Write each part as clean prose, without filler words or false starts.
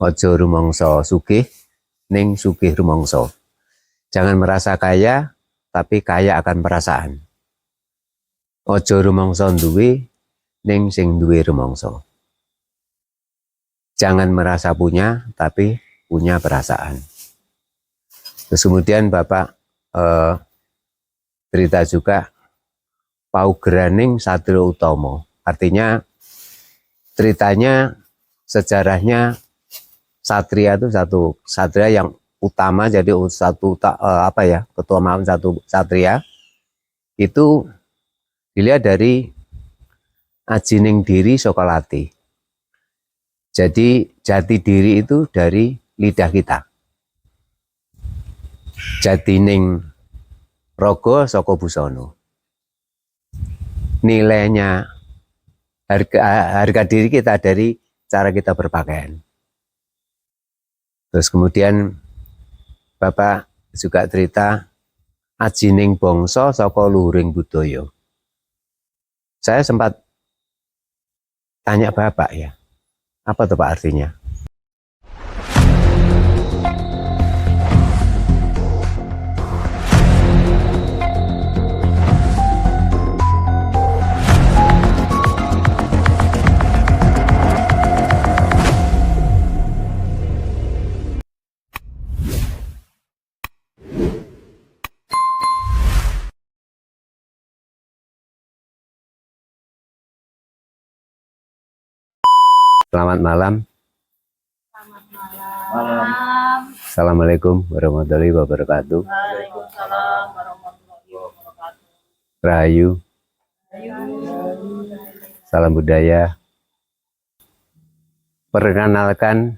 Ojo rumangsa sugih ning sugih rumangsa. Jangan merasa kaya, tapi kaya akan perasaan. Ojo rumangsa duwe ning sing duwe rumangsa. Jangan merasa punya, tapi punya perasaan. Terus kemudian Bapak cerita juga Paugeranning Satrio Utomo. Artinya ceritanya, sejarahnya satria itu satu satria yang utama, jadi ketua malam satu satria itu dilihat dari ajining diri sokolati. Jadi jati diri itu dari lidah kita. Jatining rogo saka busana. Nilainya harga diri kita dari cara kita berpakaian. Terus kemudian Bapak juga cerita ajining bangsa saka luhuring budaya. Saya sempat tanya Bapak ya, apa tuh Pak artinya? Selamat malam. Selamat malam. Assalamualaikum warahmatullahi wabarakatuh. Waalaikumsalam warahmatullahi wabarakatuh. Rahayu. Salam budaya. Perkenalkan,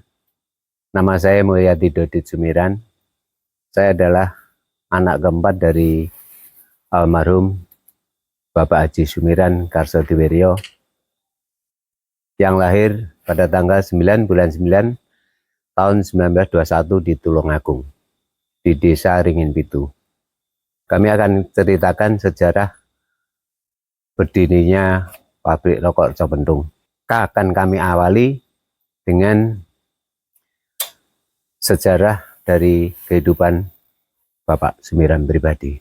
nama saya Mulyadi Dodit Sumiran. Saya adalah anak keempat dari almarhum Bapak Haji Sumiran Karsotiwiryo yang lahir pada tanggal 9 bulan 9 tahun 1921 di Tulungagung, di Desa Ringin Pitu. Kami akan ceritakan sejarah berdirinya pabrik rokok Copentung. Akan kami awali dengan sejarah dari kehidupan Bapak Sumiran pribadi.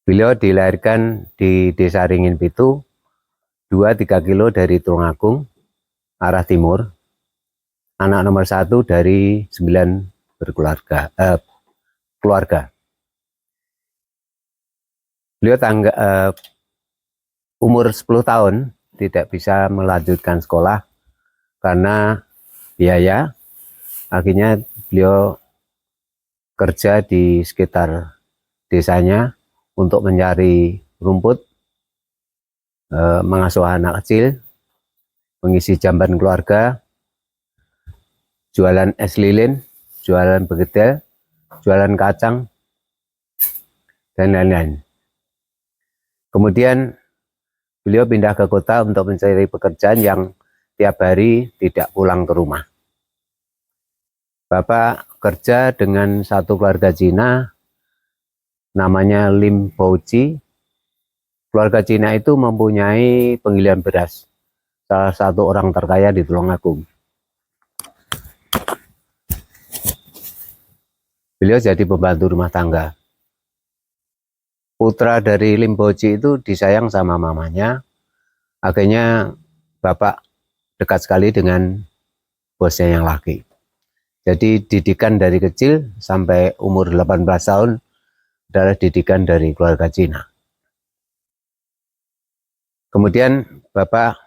Beliau dilahirkan di Desa Ringin Pitu, 2-3 kilo dari Tulungagung, arah timur. Anak nomor 1 dari 9 keluarga. Beliau umur 10 tahun tidak bisa melanjutkan sekolah karena biaya. Akhirnya beliau kerja di sekitar desanya untuk mencari rumput, mengasuh anak kecil, mengisi jamban keluarga, jualan es lilin, jualan begedel, jualan kacang, dan lain-lain. Kemudian beliau pindah ke kota untuk mencari pekerjaan yang tiap hari tidak pulang ke rumah. Bapak kerja dengan satu keluarga Cina, namanya Lim Bouchi. Keluarga Cina itu mempunyai penggiliran beras, salah satu orang terkaya di Tulungagung. Beliau jadi pembantu rumah tangga. Putra dari Lim Bouchi itu disayang sama mamanya. Akhirnya Bapak dekat sekali dengan bosnya yang laki. Jadi didikan dari kecil sampai umur 18 tahun adalah didikan dari keluarga Cina. Kemudian Bapak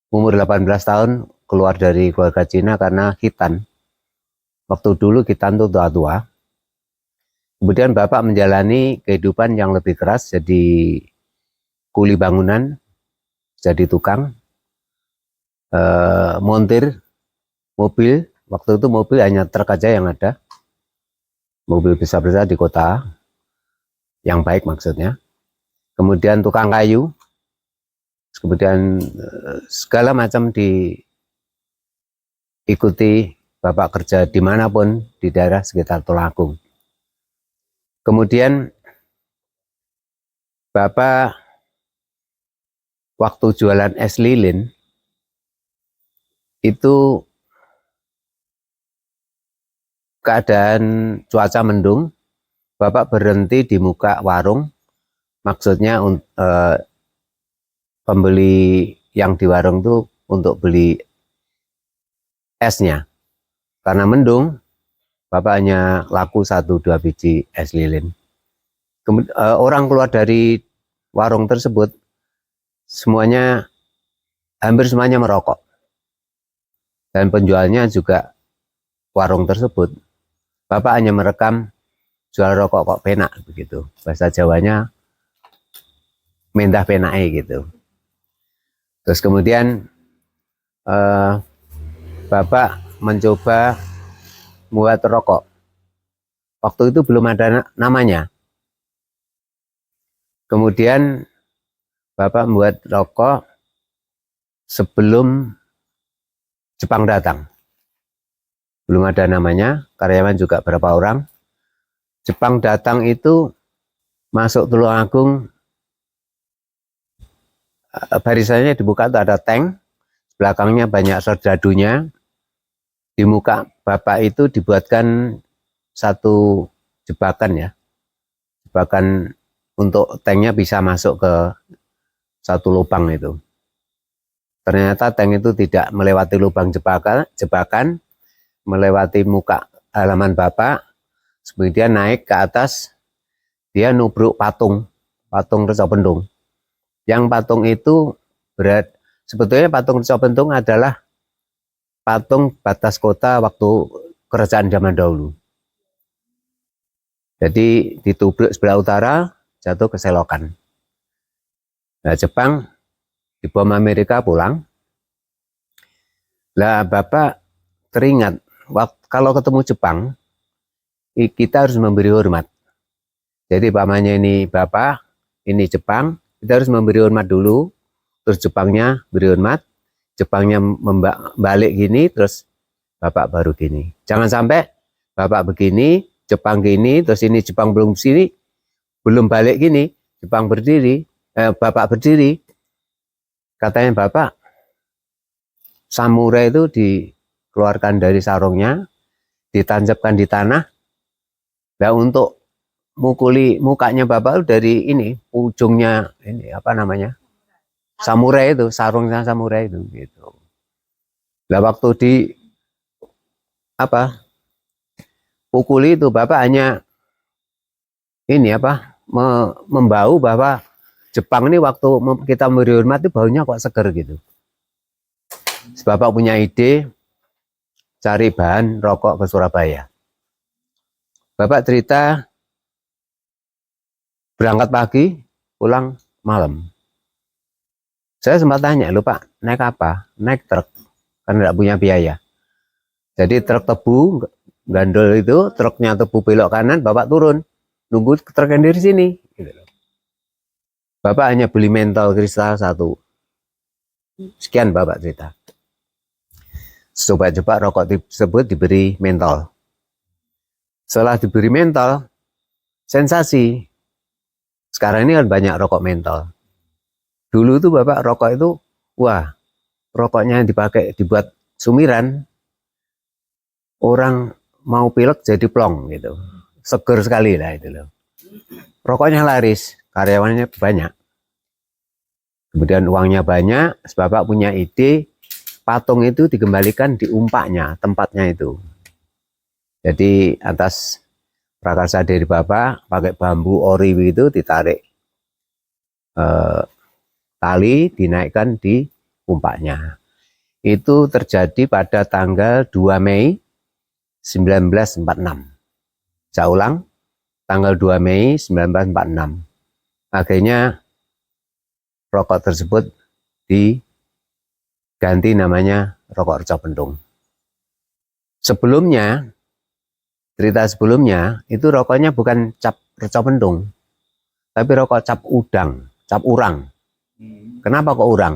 umur 18 tahun keluar dari keluarga Cina karena khitan. Waktu dulu khitan itu tua-tua. Kemudian Bapak menjalani kehidupan yang lebih keras, jadi kuli bangunan, jadi tukang, montir mobil. Waktu itu mobil hanya truk aja yang ada, mobil besar-besar di kota, yang baik maksudnya. Kemudian tukang kayu, kemudian segala macam diikuti Bapak kerja dimanapun di daerah sekitar Tulungagung. Kemudian Bapak waktu jualan es lilin itu keadaan cuaca mendung, Bapak berhenti di muka warung, maksudnya pembeli yang di warung itu untuk beli esnya. Karena mendung, Bapak hanya laku 1-2 biji es lilin. Kemudian, orang keluar dari warung tersebut, hampir semuanya merokok. Dan penjualnya juga warung tersebut. Bapak hanya merekam jual rokok kok penak begitu. Bahasa Jawanya mendah penake gitu. Terus kemudian Bapak mencoba membuat rokok. Waktu itu belum ada namanya. Kemudian Bapak membuat rokok sebelum Jepang datang. Belum ada namanya, karyawan juga berapa orang. Jepang datang itu masuk Tulungagung, barisannya dibuka itu ada tank, belakangnya banyak serdadunya. Di muka Bapak itu dibuatkan satu jebakan ya, jebakan untuk tanknya bisa masuk ke satu lubang itu. Ternyata tank itu tidak melewati lubang jebakan, melewati muka halaman Bapak, kemudian naik ke atas, dia nubruk patung Reca Pendung. Yang patung itu sebetulnya patung Reca Pendung adalah patung batas kota waktu kerajaan zaman dahulu. Jadi ditubruk sebelah utara, jatuh ke selokan. Nah, Jepang dibom Amerika pulang. Lah Bapak teringat, kalau ketemu Jepang, kita harus memberi hormat. Jadi pamannya ini Bapak, ini Jepang, kita harus memberi hormat dulu, terus Jepangnya beri hormat, Jepangnya balik gini, terus Bapak baru gini. Jangan sampai Bapak begini, Jepang gini, terus ini Jepang belum sini, belum balik gini, Jepang berdiri, Bapak berdiri. Katanya Bapak, samurai itu dikeluarkan dari sarungnya, ditancapkan di tanah. Nah, untuk mukuli mukanya Bapak dari ini, ujungnya ini apa namanya? Samurai itu, sarungnya samurai itu gitu. Nah, waktu di pukuli itu Bapak hanya ini membau bahwa Jepang ini waktu kita memberi hormat itu baunya kok seger gitu. Bapak punya ide cari bahan rokok ke Surabaya. Bapak cerita berangkat pagi, pulang malam. Saya sempat tanya, "Lu Pak, naik apa?" "Naik truk." Kan tidak punya biaya. Jadi truk tebu, gandol itu, truknya tebu belok kanan, Bapak turun. Nunggu truk yang dari sini. Bapak hanya beli mentol kristal 1. Sekian Bapak cerita. Coba-coba rokok tersebut diberi mentol. Setelah diberi mentol, sensasi. Sekarang ini kan banyak rokok mentol. Dulu tuh Bapak rokok itu, wah, rokoknya dibuat sumiran, orang mau pilek jadi plong gitu. Seger sekali lah itu loh. Rokoknya laris, karyawannya banyak. Kemudian uangnya banyak, Bapak punya ide, patung itu dikembalikan di umpaknya, tempatnya itu. Jadi atas prakarsa dari Bapak, pakai bambu ori itu ditarik tali, dinaikkan di umpaknya. Itu terjadi pada tanggal 2 Mei 1946. Saya ulang, tanggal 2 Mei 1946. Akhirnya rokok tersebut diganti namanya rokok Reca Pendung. Sebelumnya, cerita sebelumnya, itu rokoknya bukan cap Reca Pendung, tapi rokok cap urang. Kenapa kok urang?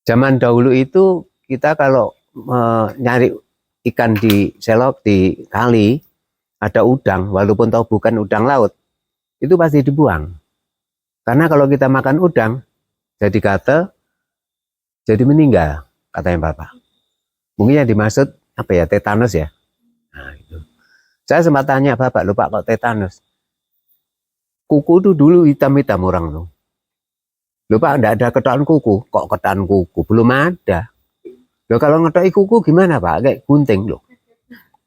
Zaman dahulu itu kita kalau nyari ikan di selok, di kali, ada udang, walaupun tahu bukan udang laut, itu pasti dibuang. Karena kalau kita makan udang, jadi gatel, jadi meninggal. katanya bapak. Mungkin yang dimaksud apa ya, tetanus ya. Nah, itu. Saya sempat tanya bapak, lupa kok tetanus. Kuku itu dulu hitam-hitam orang tuh. Lupa enggak ada ketokan kuku, kok ketokan kuku belum ada. Loh kalau ngetoki kuku gimana Pak? Kayak gunting loh.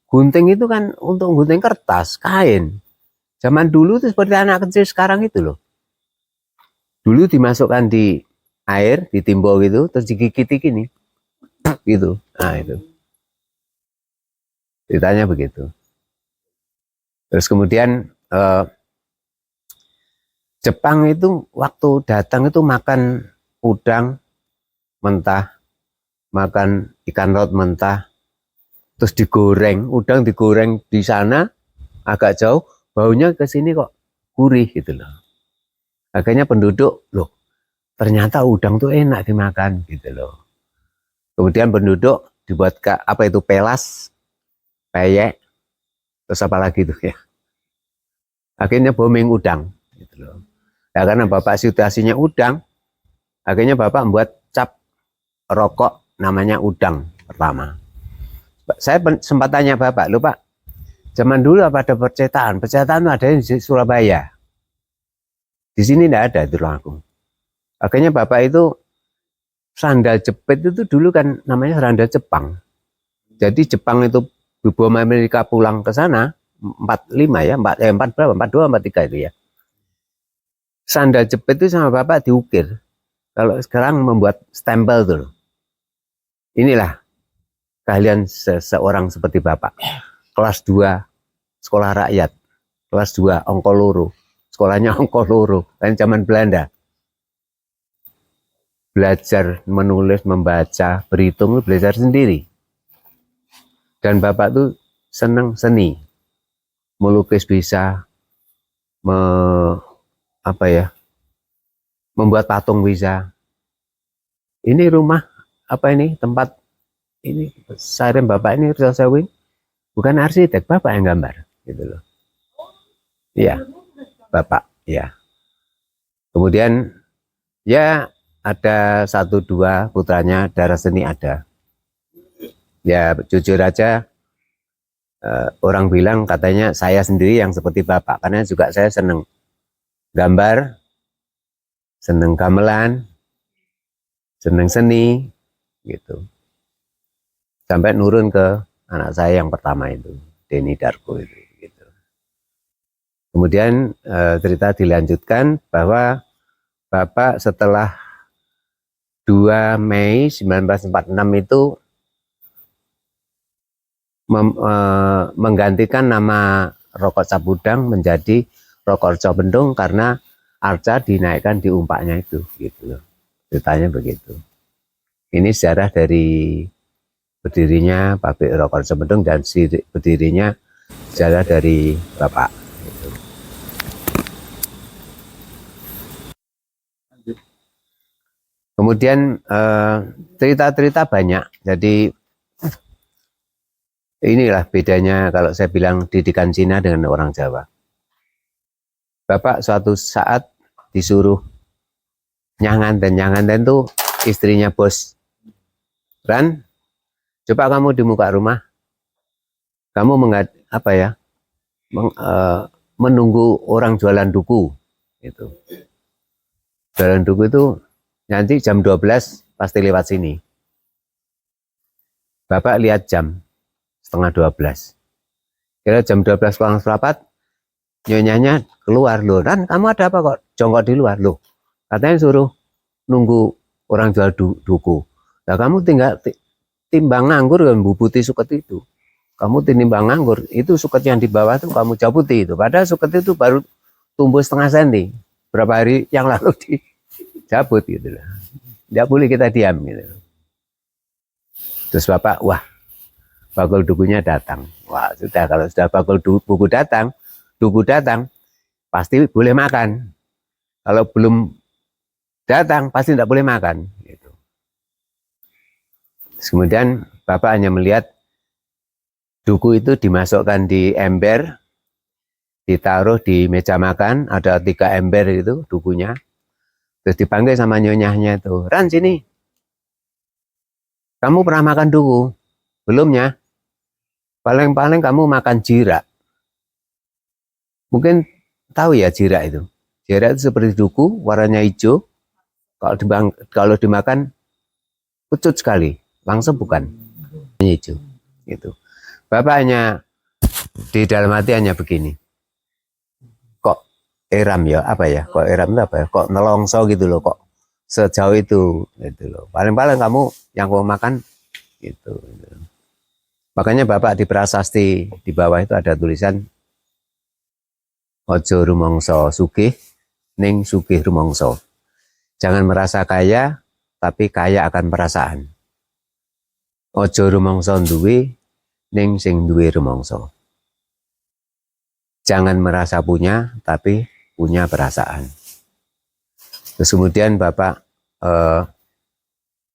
Gunting itu kan untuk gunting kertas, kain. Zaman dulu tuh seperti anak kecil sekarang itu loh. Dulu dimasukkan di air, ditimbul gitu, terus digigit gini. Gitu. Nah itu. Ceritanya begitu. Terus kemudian Jepang itu waktu datang itu makan udang mentah, makan ikan laut mentah, terus digoreng, udang digoreng di sana agak jauh, baunya ke sini kok gurih gitu loh. Akhirnya penduduk, loh ternyata udang tuh enak dimakan gitu loh. Kemudian penduduk dibuat apa itu pelas, peyek, terus apa lagi tuh ya. Akhirnya booming udang gitu loh. Ya karena bapak situasinya udang, akhirnya bapak membuat cap rokok namanya udang pertama. Saya sempat tanya bapak, lupa zaman dulu apa ada percetakan? Percetakan itu ada di Surabaya. Di sini tidak ada di Tulungagung. Akhirnya bapak itu sandal jepit itu dulu kan namanya sandal Jepang. Jadi Jepang itu bom Amerika pulang ke sana 45 ya, 4 berapa? 42 43 itu ya. Sandal jepit itu sama bapak diukir. Kalau sekarang membuat stempel tuh. Inilah keahlian seseorang seperti bapak. Kelas 2 sekolah rakyat. Kelas 2 Ongkoloro. Sekolahnya Ongkoloro. Kan zaman Belanda. Belajar menulis, membaca, berhitung, belajar sendiri. Dan bapak tuh senang seni. Melukis bisa, membuat patung bisa. Ini rumah apa ini tempat ini sarem bapak ini Rizal Sewing bukan arsitek, bapak yang gambar gitu loh. Iya, bapak ya. Kemudian ya ada 1-2 putranya darah seni ada. Ya jujur aja orang bilang katanya saya sendiri yang seperti bapak karena juga saya seneng gambar, seneng gamelan, seneng seni gitu. Sampai nurun ke anak saya yang pertama itu, Denny Darko itu gitu. Kemudian cerita dilanjutkan bahwa bapak setelah 2 Mei 1946 itu menggantikan nama Rokok Cabudang menjadi Rokok Arca Bendung karena arca dinaikkan di umpaknya itu gitu loh. Ceritanya begitu. Ini sejarah dari berdirinya pabrik Rokok Arca Bendung dan berdirinya sejarah dari bapak gitu. Kemudian cerita-cerita banyak. Jadi inilah bedanya kalau saya bilang didikan Cina dengan orang Jawa. Bapak suatu saat disuruh nyanganten itu istrinya bos. Ran, coba kamu di muka rumah, kamu menunggu orang jualan duku. Itu. Jualan duku itu nanti jam 12 pasti lewat sini. Bapak lihat jam setengah 12. Kira jam 12 kurang seperempat, nyonyanya keluar loh. Ran, kamu ada apa kok jongkok di luar loh? Katanya suruh nunggu orang jual duku. Nah kamu tinggal timbang nganggur dan bubuti suket itu. Kamu timbang nganggur, itu suket yang di bawah tuh kamu cabuti itu. Padahal suket itu baru tumbuh setengah senti. Berapa hari yang lalu dicabut gitu loh. Tidak boleh kita diam gitu. Terus bapak, wah, bakul dukunya datang. Wah, sudah kalau sudah bakul duku datang, pasti boleh makan. Kalau belum datang, pasti tidak boleh makan. Gitu. Terus kemudian bapak hanya melihat duku itu dimasukkan di ember, ditaruh di meja makan, ada 3 ember itu dukunya. Terus dipanggil sama nyonyahnya itu, Ran sini. Kamu pernah makan duku? Belumnya. Paling-paling kamu makan jira. Mungkin tahu ya jira itu. Jira itu seperti duku, warnanya hijau. Kalau dimakan pucut sekali, langsung bukan hijau. Gitu. Bapak hanya di dalam hati hanya begini. Kok eram ya? Apa ya? Kok eram itu apa ya? Kok nelongso gitu loh, kok sejauh itu gitu loh. Paling-paling kamu yang mau makan gitu. Makanya Bapak di prasasti di bawah itu ada tulisan ojo rumongso sugih ning sugih rumongso. Jangan merasa kaya, tapi kaya akan perasaan. Ojo rumongso duwe ning sing duwe rumongso. Jangan merasa punya, tapi punya perasaan. Terus kemudian Bapak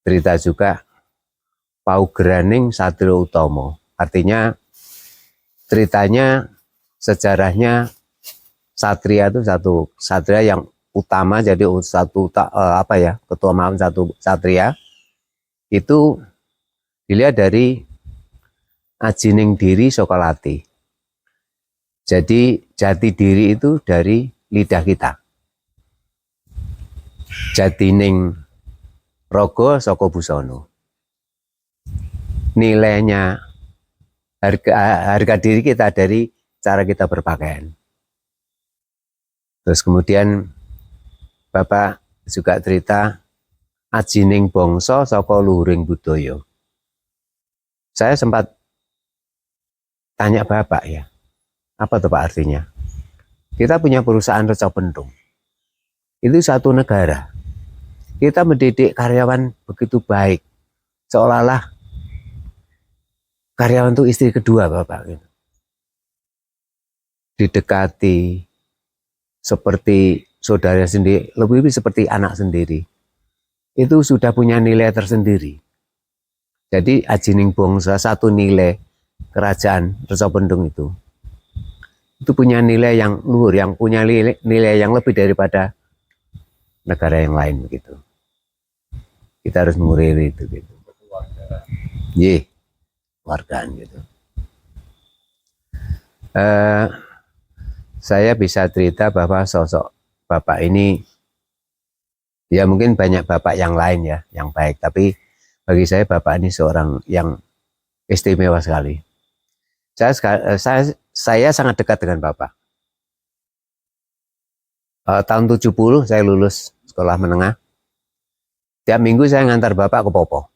cerita juga paugraning satrio utomo. Artinya ceritanya, sejarahnya satria itu satu satria yang utama, jadi satu ketua maaf satu satria itu dilihat dari ajining diri sokolati. Jadi jati diri itu dari lidah kita. Jatining rogo saka busana. Nilainya harga diri kita dari cara kita berpakaian. Terus kemudian Bapak juga cerita ajining bangsa saka luhuring budaya. Saya sempat tanya Bapak ya, apa tuh Pak artinya? Kita punya perusahaan Reca Pentung. Itu satu negara. Kita mendidik karyawan begitu baik. Seolah-olah karyawan itu istri kedua Bapak. Didekati seperti saudara sendiri, lebih seperti anak sendiri. Itu sudah punya nilai tersendiri. Jadi ajining bangsa, satu nilai kerajaan Reca Pentung itu punya nilai yang luhur, yang punya nilai yang lebih daripada negara yang lain begitu. Kita harus menguriri itu gitu. Ye, wargaan gitu. Saya bisa cerita bahwa sosok Bapak ini, ya mungkin banyak Bapak yang lain ya, yang baik, tapi bagi saya Bapak ini seorang yang istimewa sekali. Saya sangat dekat dengan Bapak. Tahun 70 saya lulus sekolah menengah. Tiap minggu saya ngantar Bapak ke Popo.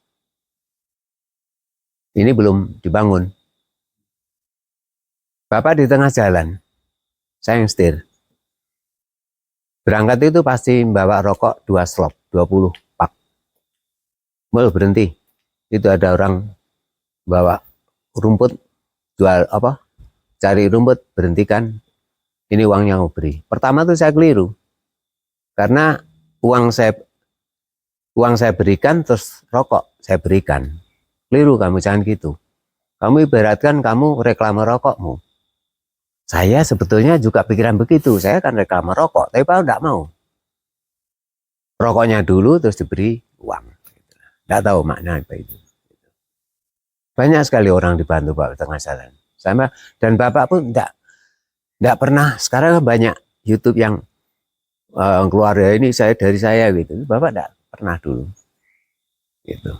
Ini belum dibangun. Bapak di tengah jalan, saya yang setir. Berangkat itu pasti bawa rokok 2 slop, 20 pak. Mau berhenti. Itu ada orang bawa rumput, jual apa? Cari rumput, berhentikan. Ini uangnya mau beri. Pertama tuh saya keliru. Karena uang saya berikan, terus rokok saya berikan. Keliru kamu, jangan gitu. Kamu ibaratkan kamu reklame rokokmu. Saya sebetulnya juga pikiran begitu. Saya kan reklame rokok, tapi Pak tidak mau. Rokoknya dulu, terus diberi uang. Tidak tahu makna apa itu. Banyak sekali orang dibantu Pak tengah jalan. Dan Bapak pun tidak pernah. Sekarang banyak YouTube yang keluarga ini dari saya gitu. Bapak tidak pernah dulu. Gitu.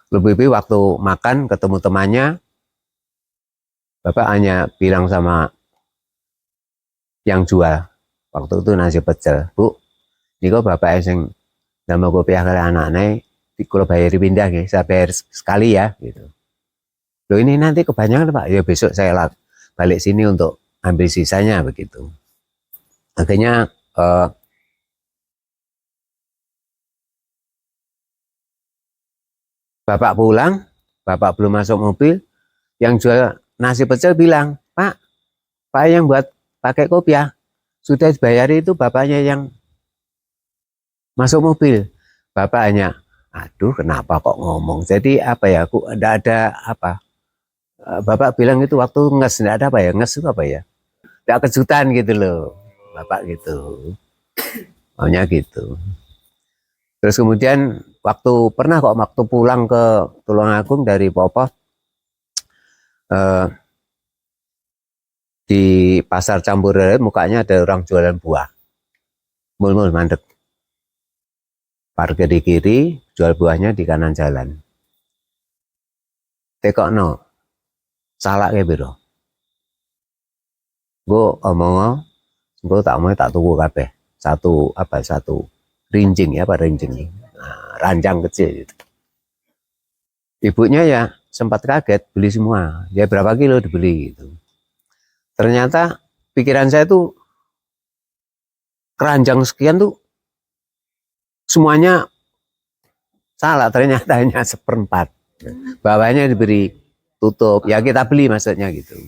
Lebih-lebih waktu makan ketemu temannya, Bapak hanya bilang sama yang jual waktu itu nasi pecel, Bu, ini kok Bapak yang nama kopiah ke anak-anak, kalau bayar pindah, saya bayar sekali ya, gitu. Loh ini nanti kebanyakan Pak, ya besok saya balik sini untuk ambil sisanya begitu. Akhirnya Bapak pulang, Bapak belum masuk mobil, yang jual nasi pecel bilang, Pak yang buat pakai kopiah sudah dibayari, itu bapaknya yang masuk mobil. Bapak hanya, aduh kenapa kok ngomong, jadi apa ya, aku ada apa, Bapak bilang itu waktu nges, tidak ada apa ya, nges itu apa ya, tidak kejutan gitu loh, Bapak gitu, maunya gitu. Terus kemudian waktu pulang ke Tulungagung dari Popo, eh, di pasar campur mukanya ada orang jualan buah, mul mandek, parkir di kiri, jual buahnya di kanan jalan. Tekokno, salah kayak biro. Gue omong, gue tak tuku kabeh. Satu rinjing ya, apa rinjing, nah, ranjang kecil gitu. Ibunya ya sempat kaget, beli semua. Ya berapa kilo dibeli gitu. Ternyata pikiran saya tuh keranjang sekian tuh semuanya salah, ternyata hanya seperempat. Bawahnya diberi tutup, ya kita beli maksudnya gitu.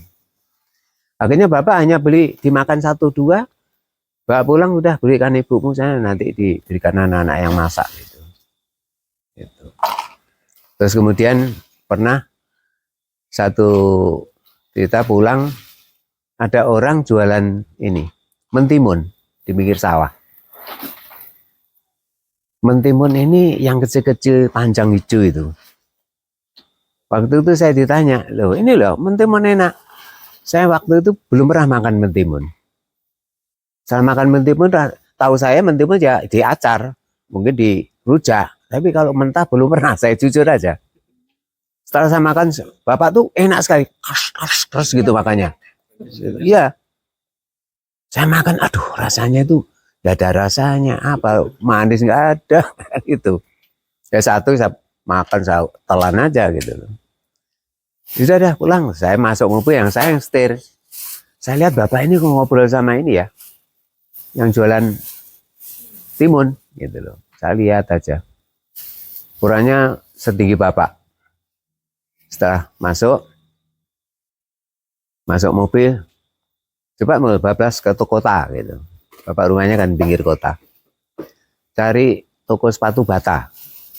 Akhirnya bapak hanya beli dimakan 1-2, bapak pulang udah belikan ibumu, saya nanti diberikan anak-anak yang masak gitu. Gitu. Terus kemudian pernah satu kita pulang, ada orang jualan ini mentimun di pinggir sawah. Mentimun ini yang kecil-kecil panjang hijau itu. Waktu itu saya ditanya, loh ini loh mentimun enak. Saya waktu itu belum pernah makan mentimun. Saya makan mentimun, tahu saya mentimun ya diacar, mungkin di rujak. Tapi kalau mentah belum pernah, saya jujur aja. Setelah saya makan, bapak tuh enak sekali, keras gitu makanya. Iya, saya makan, aduh rasanya itu gak ada rasanya, apa manis nggak ada gitu. Ya satu saya makan, saya telan aja gitu. Sudah dah pulang, saya masuk mobil yang setir. Saya lihat bapak ini kok ngobrol sama ini ya, yang jualan timun gitu loh. Saya lihat aja, ukurannya setinggi bapak. Setelah masuk mobil, coba mau bablas ke toko kota gitu. Bapak rumahnya kan pinggir kota. Cari toko sepatu bata.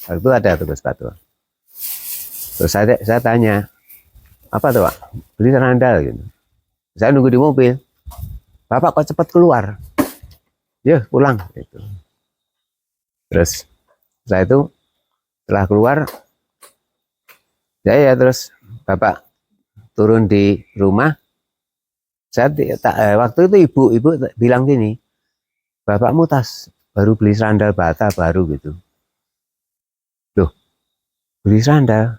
Waktu itu ada toko sepatu. Terus saya tanya, apa tuh Pak? Beli sandal gitu. Saya nunggu di mobil. Bapak kok cepat keluar? Ya pulang gitu. Terus saya itu setelah keluar, ya terus bapak turun di rumah. Waktu itu ibu bilang gini, bapakmu baru beli sandal bata baru gitu. Loh, beli sandal?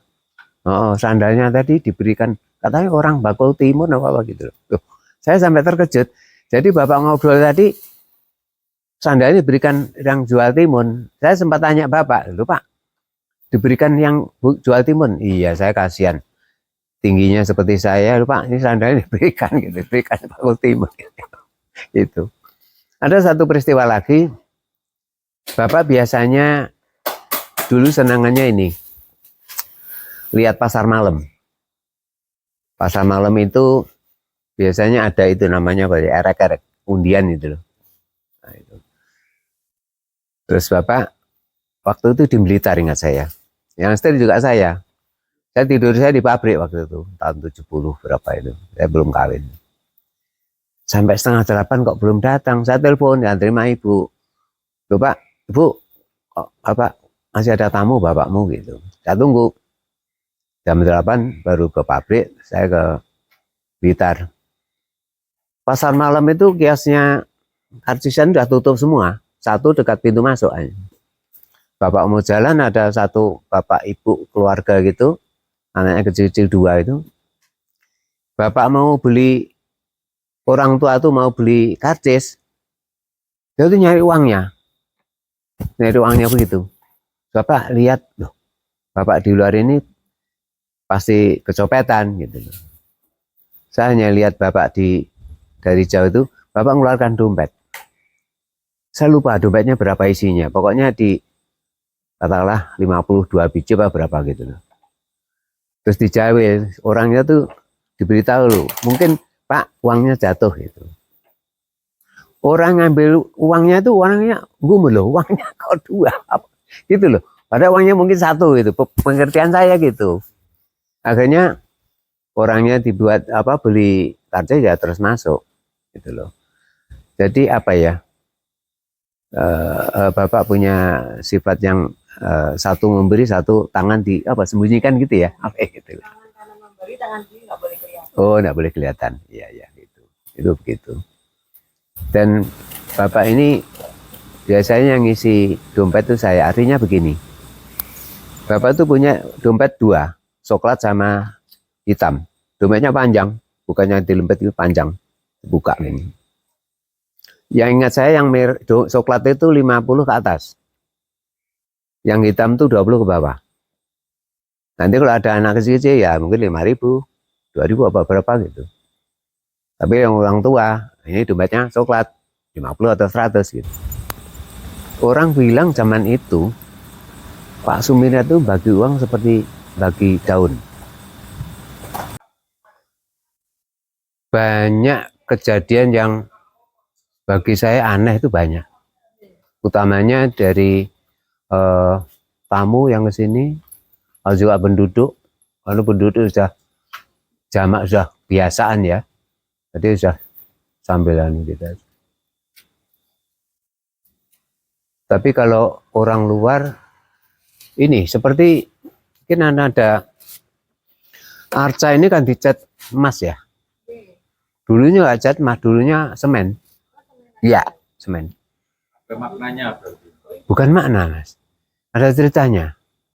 Oh, sandalnya tadi diberikan, katanya orang Bakul Timur apa gitu. Loh, saya sampai terkejut. Jadi bapak ngobrol tadi, sandalnya diberikan yang jual timun. Saya sempat tanya bapak, loh Pak, diberikan yang jual timun? Iya, saya kasihan. Tingginya seperti saya, lupa ini sandalnya diberikan gitu, diberikan Bakul Timur gitu. Itu. Ada satu peristiwa lagi, bapak biasanya dulu senangannya ini, lihat pasar malam. Pasar malam itu biasanya ada itu namanya apa ya, erek-erek, undian itu loh. Nah, itu. Terus bapak waktu itu di Blitar ingat saya, yang setir juga saya. Saya tidur di pabrik waktu itu, tahun 70 berapa itu. Saya belum kawin. Sampai 7:30 kok belum datang. Saya telepon, ya terima ibu. Loh Pak, ibu, kok bapak masih ada tamu bapakmu gitu. Saya tunggu. Jam 8 baru ke pabrik, saya ke Blitar. Pasar malam itu kiosnya Kartisian sudah tutup semua. Satu dekat pintu masuk aja. Bapak mau jalan, ada satu bapak ibu keluarga gitu. Anaknya kecil-kecil 2 itu. Bapak mau beli, orang tua tuh mau beli karcis. Dia tuh nyari uangnya. Nyari uangnya begitu. Bapak lihat, loh, bapak di luar ini pasti kecopetan gitu. Saya hanya lihat bapak dari jauh itu, bapak mengeluarkan dompet. Saya lupa dompetnya berapa isinya. Pokoknya katakanlah 52 biji apa berapa gitu. Terus dijawil, orangnya tuh diberitahu loh, mungkin Pak uangnya jatuh gitu. Orang ngambil uangnya tuh orangnya gumul loh, uangnya kok 2 gitu loh. Padahal uangnya mungkin 1 gitu, pengertian saya gitu. Akhirnya orangnya dibuat beli karcis ya terus masuk gitu loh. Jadi apa ya? Bapak punya sifat yang satu memberi, satu tangan di apa sembunyikan gitu ya? Apa gitu? Tangan kanan memberi, tangan kiri nggak boleh kelihatan. Oh, nggak boleh kelihatan. Iya, iya gitu. Itu begitu. Dan Bapak ini biasanya yang ngisi dompet itu saya. Artinya begini. Bapak tuh punya dompet dua, coklat sama hitam. Dompetnya panjang, bukannya dilempet itu panjang. Buka ini. Yang ingat saya yang coklat itu 50 ke atas. Yang hitam tuh 20 ke bawah. Nanti kalau ada anak kecil-kecil ya mungkin 5.000, 2.000 apa berapa gitu. Tapi yang orang tua, ini dompetnya coklat 50 atau 100 gitu. Orang bilang zaman itu Pak Sumirna itu bagi uang seperti bagi daun. Banyak kejadian yang bagi saya aneh itu banyak. Utamanya dari tamu yang ke sini, juga penduduk. Kalau penduduk sudah jamak, sudah biasaan ya. Jadi sudah sambilan kita. Tapi kalau orang luar ini seperti mungkin ada arca ini kan dicat emas ya. Dulunya nggak cat emas, dulunya semen. Iya, semen. Maknanya apa? Bukan makna, Mas. Ada ceritanya.